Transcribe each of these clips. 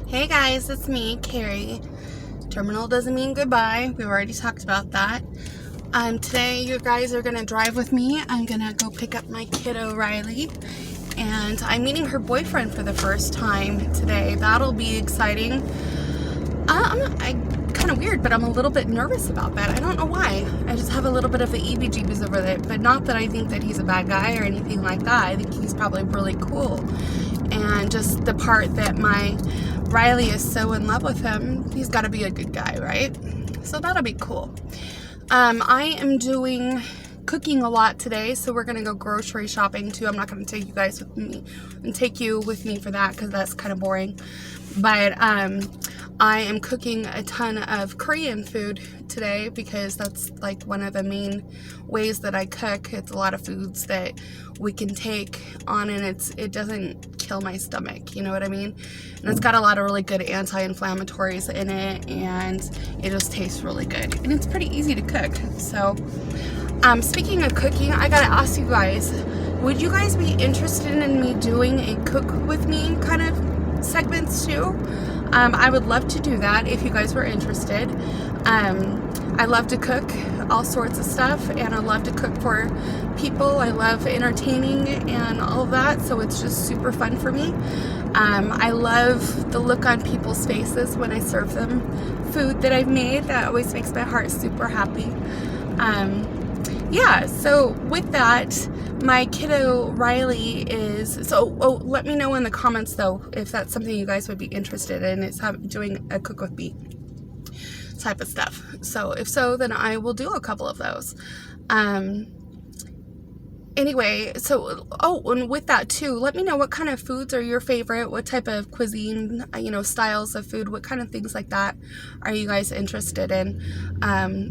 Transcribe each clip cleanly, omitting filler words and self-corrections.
Hey guys, it's me, Carrie. Terminal doesn't mean goodbye. We've already talked about that. Today you guys are gonna drive with me. I'm gonna go pick up my kiddo Riley, and I'm meeting her boyfriend for the first time today. That'll be exciting. I kind of weird, but I'm a little bit nervous about that. I don't know why. I just have a little bit of the EBGBs over it, but not that I think that he's a bad guy or anything like that. I think he's probably really cool. And just the part that my Riley is so in love with him, he's got to be a good guy, right? So that'll be cool. I am doing cooking a lot today, so we're gonna go grocery shopping too. I'm not gonna take you guys with me and take you with me for that because that's kind of boring. But I am cooking a ton of Korean food today because that's like one of the main ways that I cook. It's a lot of foods that we can take on, and it doesn't kill my stomach, you know what I mean? And it's got a lot of really good anti-inflammatories in it, and it just tastes really good, and it's pretty easy to cook. So speaking of cooking, I gotta ask you guys, would you guys be interested in me doing a cook with me kind of segments too? I would love to do that if you guys were interested. I love to cook all sorts of stuff, and I love to cook for people. I love entertaining and all of that, so it's just super fun for me. I love the look on people's faces when I serve them food that I've made. That always makes my heart super happy. Yeah, so with that, my kiddo Riley is, let me know in the comments though if that's something you guys would be interested in. It's doing a cook with me type of stuff. So if so, then I will do a couple of those. Anyway, so, and with that too, let me know what kind of foods are your favorite, what type of cuisine, styles of food, what kind of things like that are you guys interested in?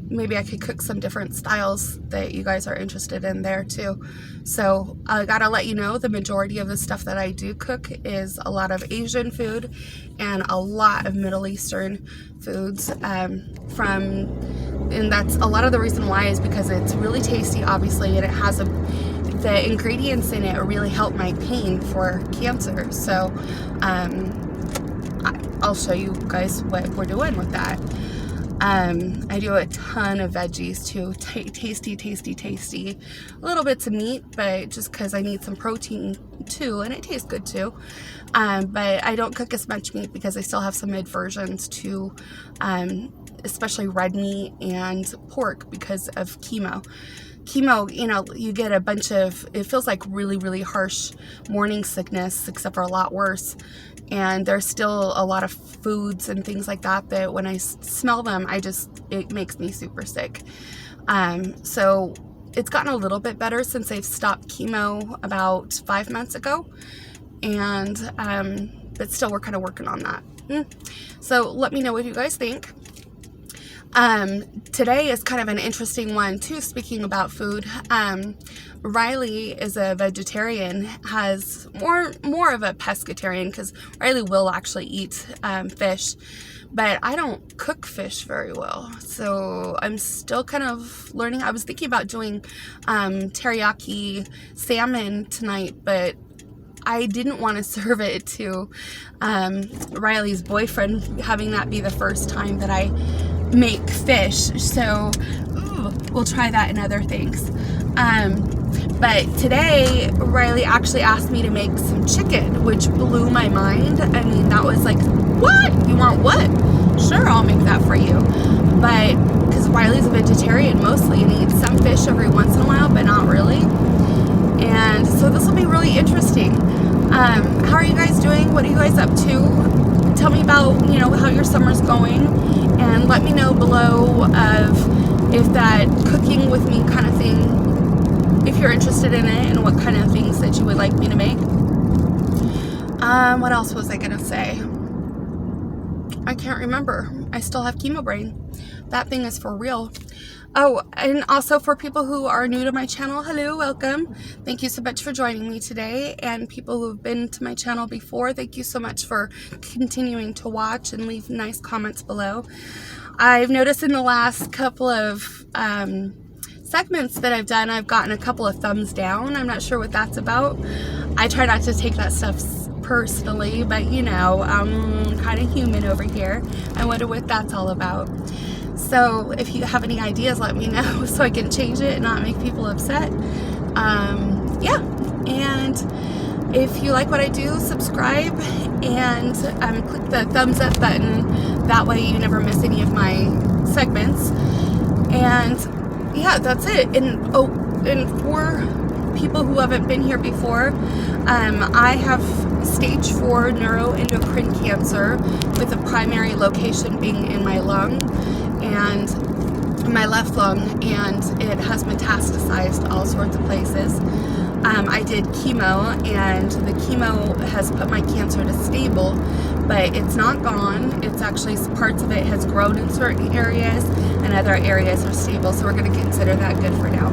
Maybe I could cook some different styles that you guys are interested in there too. So I gotta let you know, the majority of the stuff that I do cook is a lot of Asian food and a lot of Middle Eastern foods, and that's a lot of the reason why is because it's really tasty, obviously, and it has the ingredients in it really help my pain for cancer. So I'll show you guys what we're doing with that. I do a ton of veggies too, tasty, little bits of meat, but just because I need some protein too, and it tastes good too. But I don't cook as much meat because I still have some aversions to especially red meat and pork because of chemo. You get a bunch of, it feels like really harsh morning sickness, except for a lot worse. And there's still a lot of foods and things like that when I smell them, it makes me super sick. So it's gotten a little bit better since I've stopped chemo about 5 months ago. And, but still we're kind of working on that. So let me know what you guys think. Today is kind of an interesting one too, speaking about food. Riley is a vegetarian, has more of a pescatarian, because Riley will actually eat fish, but I don't cook fish very well, so I'm still kind of learning. I was thinking about doing teriyaki salmon tonight, but I didn't want to serve it to Riley's boyfriend, having that be the first time that I make fish, so we'll try that and other things. But today Riley actually asked me to make some chicken, which blew my mind. I mean, that was like, what? You want what? Sure, I'll make that for you. But because Riley's a vegetarian mostly and he eats some fish every once in a while, but not really. And so this will be really interesting. How are you guys doing? What are you guys up to? Tell me about, how your summer's going, and let me know below of if that cooking with me kind of thing, if you're interested in it, and what kind of things that you would like me to make. What else was I gonna say? I can't remember. I still have chemo brain. That thing is for real. Oh, and also for people who are new to my channel, hello, welcome. Thank you so much for joining me today. And people who have been to my channel before, thank you so much for continuing to watch and leave nice comments below. I've noticed in the last couple of segments that I've done, I've gotten a couple of thumbs down. I'm not sure what that's about. I try not to take that stuff personally, but you know, I'm kind of human over here. I wonder what that's all about. So if you have any ideas, let me know so I can change it and not make people upset. Yeah, and if you like what I do, subscribe and click the thumbs up button. That way you never miss any of my segments. And yeah, that's it. And for people who haven't been here before, I have stage 4 neuroendocrine cancer, with the primary location being in my lung and my left lung, and it has metastasized all sorts of places. I did chemo, and the chemo has put my cancer to stable, but it's not gone. It's actually, parts of it has grown in certain areas and other areas are stable, so we're going to consider that good for now.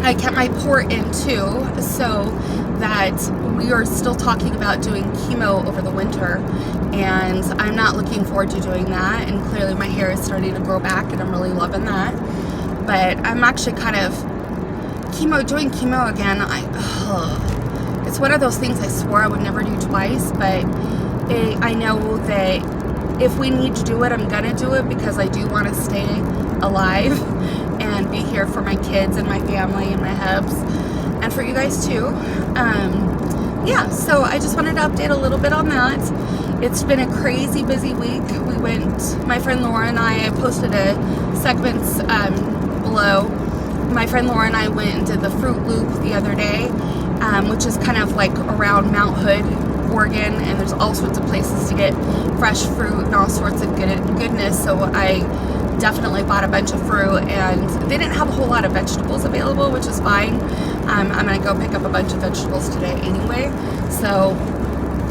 I kept my port in too, so that we are still talking about doing chemo over the winter, and I'm not looking forward to doing that. And clearly my hair is starting to grow back, and I'm really loving that. But I'm actually kind of doing chemo again. It's one of those things I swore I would never do twice, but I know that if we need to do it, I'm gonna do it, because I do want to stay alive and be here for my kids and my family and my hubs, and for you guys too. Yeah, so I just wanted to update a little bit on that. It's been a crazy busy week. My friend Laura and I posted a segments below. My friend Laura and I went and did the Fruit Loop the other day, which is kind of like around Mount Hood, Oregon, and there's all sorts of places to get fresh fruit and all sorts of goodness. So I definitely bought a bunch of fruit, and they didn't have a whole lot of vegetables available, which is fine. I'm gonna go pick up a bunch of vegetables today anyway. So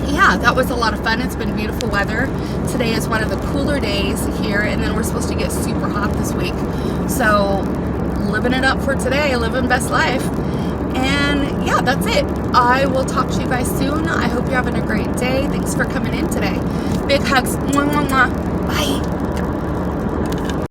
yeah, that was a lot of fun. It's been beautiful weather. Today is one of the cooler days here, and then we're supposed to get super hot this week. So living it up for today, living best life. And yeah, that's it. I will talk to you guys soon. I hope you're having a great day. Thanks for coming in today. Big hugs. Mwah, mwah, mwah. Bye.